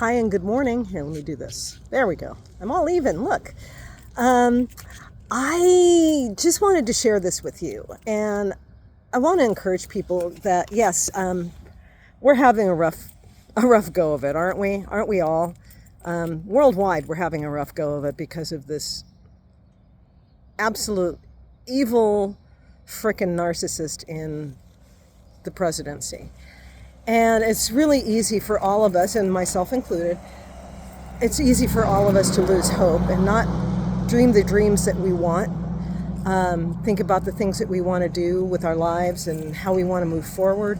Hi and good morning. Here, let me do this. There we go. I'm all even. Look. I just wanted to share this with you, and I want to encourage people that yes, we're having a rough go of it, aren't we? Aren't we all? Worldwide, we're having a rough go of it because of this absolute evil frickin' narcissist in the presidency. And it's really easy for all of us, and myself included, it's easy for all of us to lose hope and not dream the dreams that we want. Think about the things that we want to do with our lives and how we want to move forward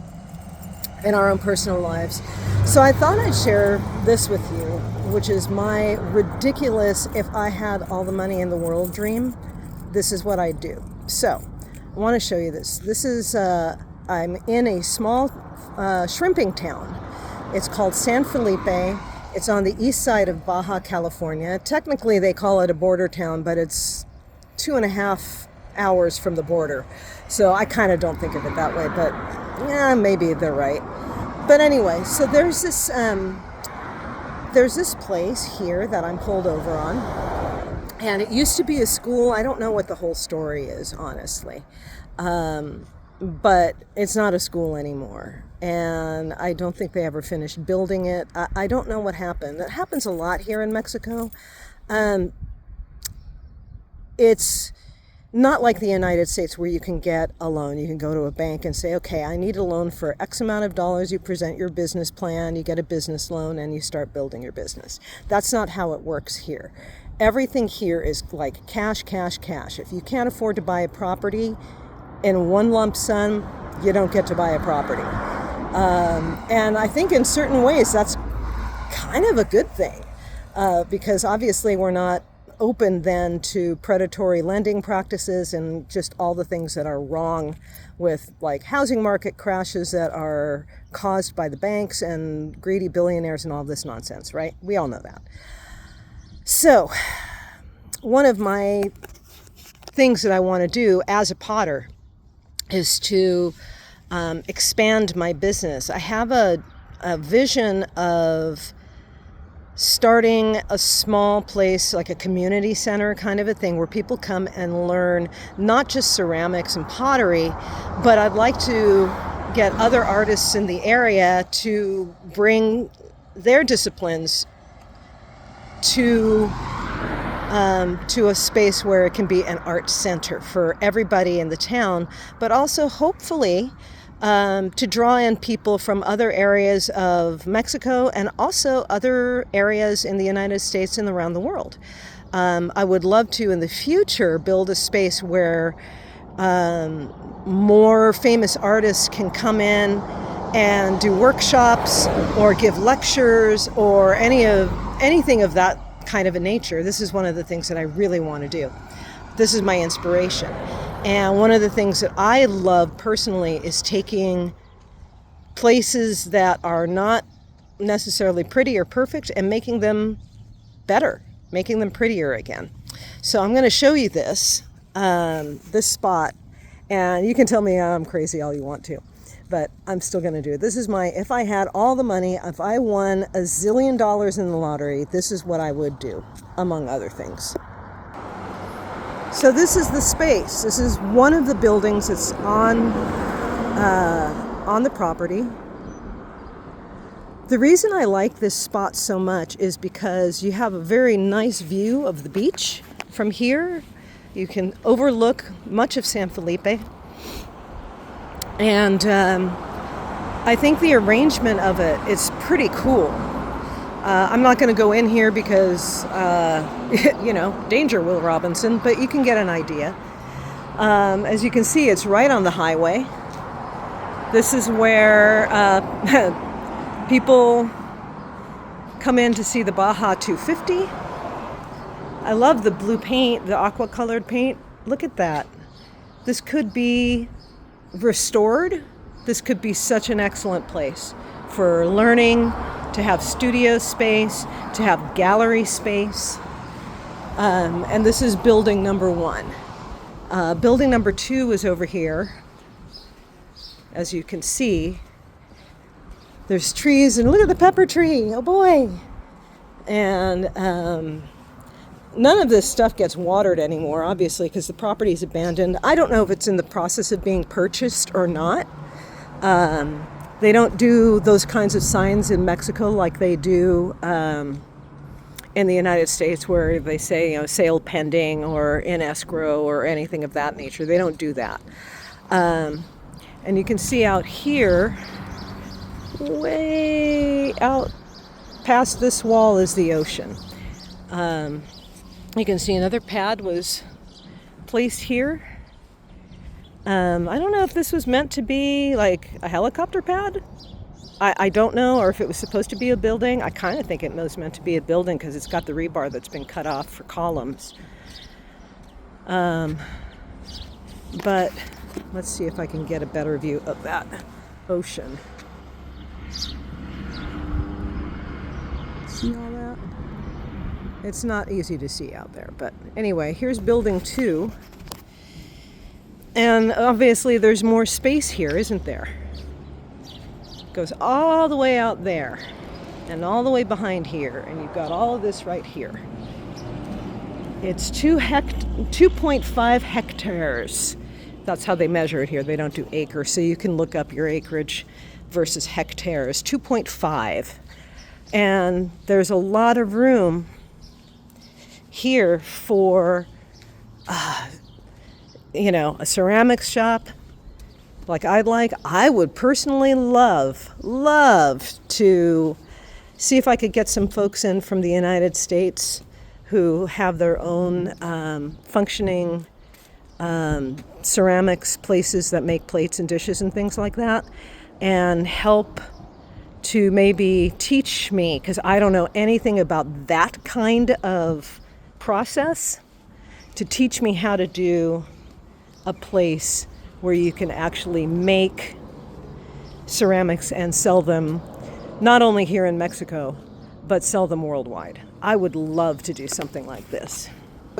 in our own personal lives. So I thought I'd share this with you, which is my ridiculous, if I had all the money in the world dream, this is what I'd do. So I want to show you this. This is, I'm in a small shrimping town. It's called San Felipe. It's on the east side of Baja California. Technically they call it a border town, but it's 2.5 hours from the border. So I kind of don't think of it that way, but yeah, maybe they're right. But anyway, so there's this place here that I'm pulled over on. And it used to be a school. I don't know what the whole story is, honestly. But it's not a school anymore. And I don't think they ever finished building it. I don't know what happened. That happens a lot here in Mexico. It's not like the United States where you can get a loan. You can go to a bank and say, okay, I need a loan for X amount of dollars. You present your business plan, you get a business loan, and you start building your business. That's not how it works here. Everything here is like cash, cash, cash. If you can't afford to buy a property in one lump sum, you don't get to buy a property. And I think in certain ways that's kind of a good thing, because obviously we're not open then to predatory lending practices and just all the things that are wrong with like housing market crashes that are caused by the banks and greedy billionaires and all this nonsense, right? We all know that. So one of my things that I want to do as a potter is to expand my business. I have a vision of starting a small place, like a community center kind of a thing, where people come and learn not just ceramics and pottery, but I'd like to get other artists in the area to bring their disciplines to a space where it can be an art center for everybody in the town, but also hopefully to draw in people from other areas of Mexico and also other areas in the United States and around the world. I would love to, in the future, build a space where more famous artists can come in and do workshops or give lectures or anything of that kind of a nature. This is one of the things that I really want to do. This is my inspiration. And one of the things that I love personally is taking places that are not necessarily pretty or perfect and making them better, making them prettier again. So I'm going to show you this spot, and you can tell me I'm crazy all you want to, but I'm still going to do it. This is if I had all the money, if I won $1 zillion in the lottery, this is what I would do, among other things. So this is the space. This is one of the buildings that's on the property. The reason I like this spot so much is because you have a very nice view of the beach from here. You can overlook much of San Felipe. And I think the arrangement of it is pretty cool. I'm not going to go in here because, danger, Will Robinson, but you can get an idea. As you can see, it's right on the highway. This is where people come in to see the Baja 250. I love the blue paint, the aqua colored paint. Look at that. This could be restored. This could be such an excellent place for learning, to have studio space, to have gallery space. And this is building number 1. Building number 2 is over here. As you can see, there's trees, and look at the pepper tree. Oh boy, And none of this stuff gets watered anymore, obviously, because the property is abandoned. I don't know if it's in the process of being purchased or not. They don't do those kinds of signs in Mexico like they do in the United States, where they say, sale pending or in escrow or anything of that nature. They don't do that. And you can see out here, way out past this wall is the ocean. You can see another pad was placed here. I don't know if this was meant to be like a helicopter pad. I don't know, or if it was supposed to be a building. I kind of think it was meant to be a building because it's got the rebar that's been cut off for columns. But let's see if I can get a better view of that ocean. See all that? It's not easy to see out there, but anyway, here's building 2. And obviously there's more space here, isn't there? It goes all the way out there and all the way behind here, and you've got all of this right here. It's 2.5 hectares. That's how they measure it here. They don't do acres, so you can look up your acreage versus hectares. 2.5. And there's a lot of room here for, a ceramics shop like I would personally love to see if I could get some folks in from the United States who have their own functioning ceramics places that make plates and dishes and things like that, and help to maybe teach me, because I don't know anything about that kind of process, to teach me how to do a place where you can actually make ceramics and sell them, not only here in Mexico, but sell them worldwide. I would love to do something like this.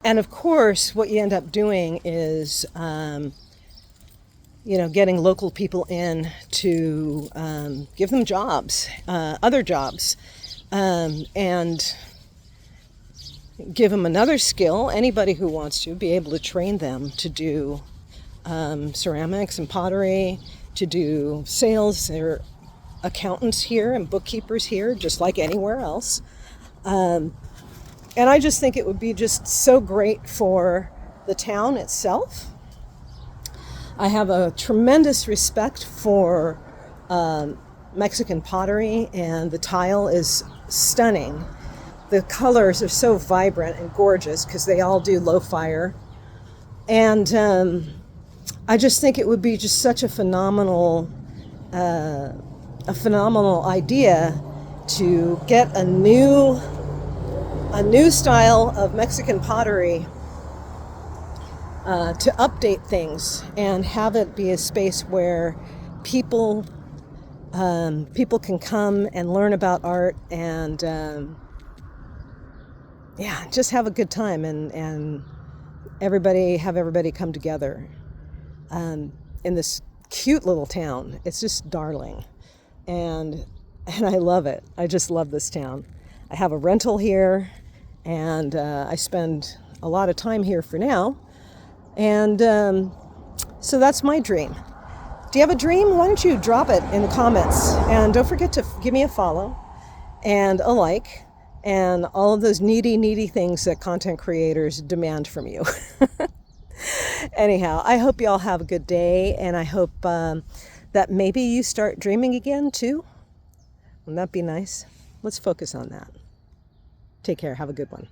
And of course, what you end up doing is, getting local people in to give them jobs, other jobs, and give them another skill. Anybody who wants to be able to train them to do ceramics and pottery, to do sales. There are accountants here and bookkeepers here, just like anywhere else. And I just think it would be just so great for the town itself. I have a tremendous respect for Mexican pottery, and the tile is stunning. The colors are so vibrant and gorgeous because they all do low fire. And I just think it would be just such a phenomenal idea to get a new style of Mexican pottery, to update things and have it be a space where people can come and learn about art and just have a good time and everybody come together in this cute little town. It's just darling, and I love it. I just love this town. I have a rental here, and I spend a lot of time here for now, and so that's my dream. Do you have a dream? Why don't you drop it in the comments, and don't forget to give me a follow and a like and all of those needy things that content creators demand from you. Anyhow, I hope you all have a good day, and I hope that maybe you start dreaming again too. Wouldn't that be nice? Let's focus on that. Take care. Have a good one.